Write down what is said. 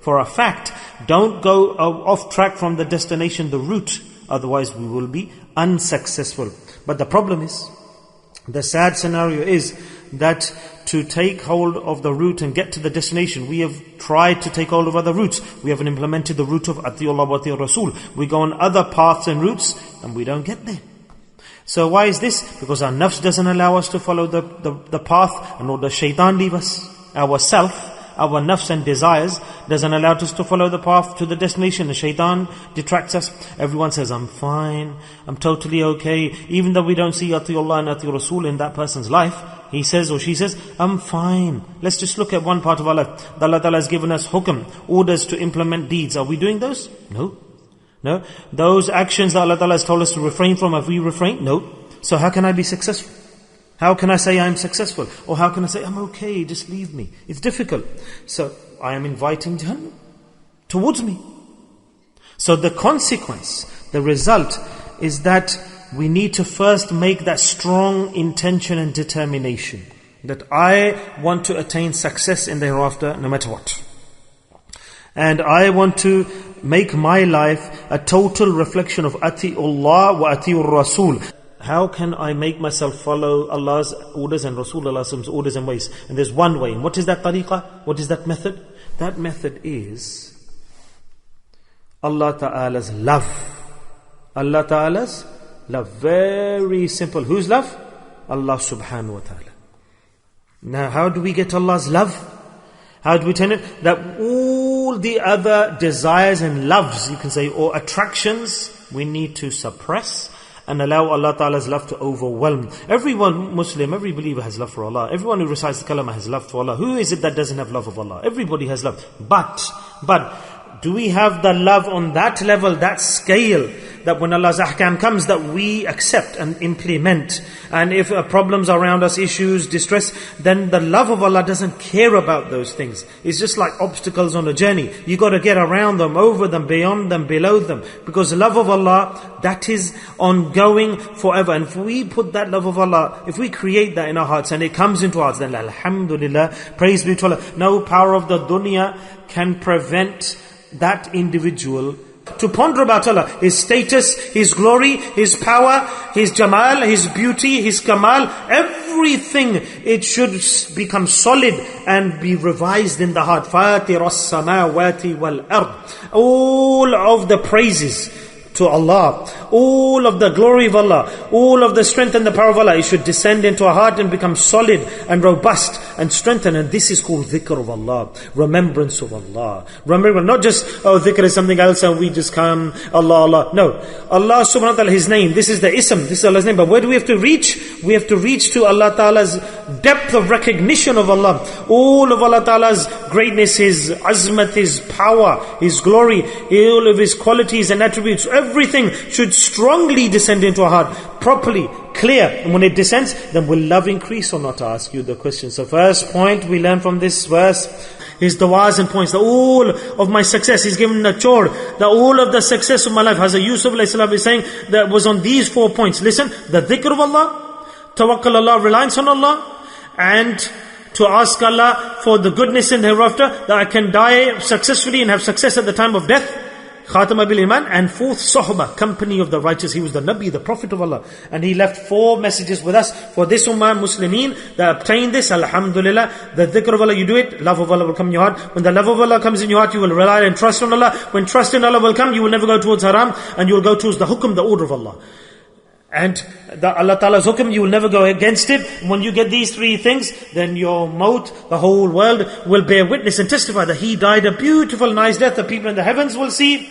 for a fact. Don't go off track from the destination, the route. Otherwise we will be unsuccessful. But the problem is, the sad scenario is that to take hold of the route and get to the destination, we have tried to take hold of other routes. We haven't implemented the route of Atiullah wa Atiur Rasul. We go on other paths and routes and we don't get there. So why is this? Because our nafs doesn't allow us to follow the path, and nor does shaitan leave us. Our self, our nafs and desires doesn't allow us to follow the path to the destination. The shaitan detracts us. Everyone says, I'm fine, I'm totally okay. Even though we don't see Atiullah and Atiur Rasul in that person's life, he says or she says, I'm fine. Let's just look at one part of our life. Allah Ta'ala has given us hukm, orders to implement deeds. Are we doing those? No. No. Those actions that Allah Ta'ala has told us to refrain from, have we refrained? No. So how can I be successful? How can I say I'm successful? Or how can I say I'm okay, just leave me? It's difficult. So I am inviting Jahannam towards me. So the consequence, the result is that we need to first make that strong intention and determination that I want to attain success in the hereafter no matter what. And I want to make my life a total reflection of Atiullah wa Atiur Rasul. How can I make myself follow Allah's orders and Rasulullah's orders and ways? And there's one way. And what is that tariqah? What is that method? That method is Allah Ta'ala's love. Allah Ta'ala's love. Very simple. Whose love? Allah Subhanahu wa Ta'ala. Now how do we get Allah's love? How do we turn it? That all the other desires and loves, you can say, or attractions, we need to suppress and allow Allah Ta'ala's love to overwhelm. Everyone Muslim, every believer has love for Allah. Everyone who recites the kalama has love for Allah. Who is it that doesn't have love of Allah? Everybody has love. But, do we have the love on that level, that scale, that when Allah's ahkam comes, that we accept and implement? And if problems around us, issues, distress, then the love of Allah doesn't care about those things. It's just like obstacles on a journey. You got to get around them, over them, beyond them, below them. Because the love of Allah, that is ongoing forever. And if we put that love of Allah, if we create that in our hearts and it comes into our hearts, then alhamdulillah, praise be to Allah. No power of the dunya can prevent that individual to ponder about Allah, His status, His glory, His power, His jamal, His beauty, His kamal, everything. It should become solid and be revised in the heart. فَاتِرَ السَّمَاوَاتِ وَالْأَرْضِ. All of the praises to Allah, all of the glory of Allah, all of the strength and the power of Allah, it should descend into our heart and become solid and robust and strengthened. And this is called dhikr of Allah, remembrance of Allah. Remember, not just, dhikr is something else and we just come, Allah, Allah. No, Allah subhanahu wa ta'ala, His name, this is the ism, this is Allah's name. But where do we have to reach? We have to reach to Allah Ta'ala's depth of recognition of Allah. All of Allah Ta'ala's greatness, His azmat, His power, His glory, all of His qualities and attributes. Everything should strongly descend into our heart, properly, clear. And when it descends, then will love increase or not? To ask you the question. So first point we learn from this verse is du'as and points. That all of my success is given a chore. That all of the success of my life, Hazrat Yusuf is saying, that was on these 4 points. Listen, the dhikr of Allah, tawakkul Allah, reliance on Allah, and to ask Allah for the goodness in the hereafter, that I can die successfully and have success at the time of death. Khatama bil Iman. And 4th, Sohbah, company of the righteous. He was the Nabi, the Prophet of Allah. And he left 4 messages with us for this ummah, Muslimin, that obtain this, alhamdulillah. The dhikr of Allah, you do it, love of Allah will come in your heart. When the love of Allah comes in your heart, you will rely and trust on Allah. When trust in Allah will come, you will never go towards haram, and you will go towards the hukm, the order of Allah. And the Allah Ta'ala's hukm, you will never go against it. When you get these 3 things, then your maut, the whole world will bear witness and testify that he died a beautiful, nice death. The people in the heavens will see.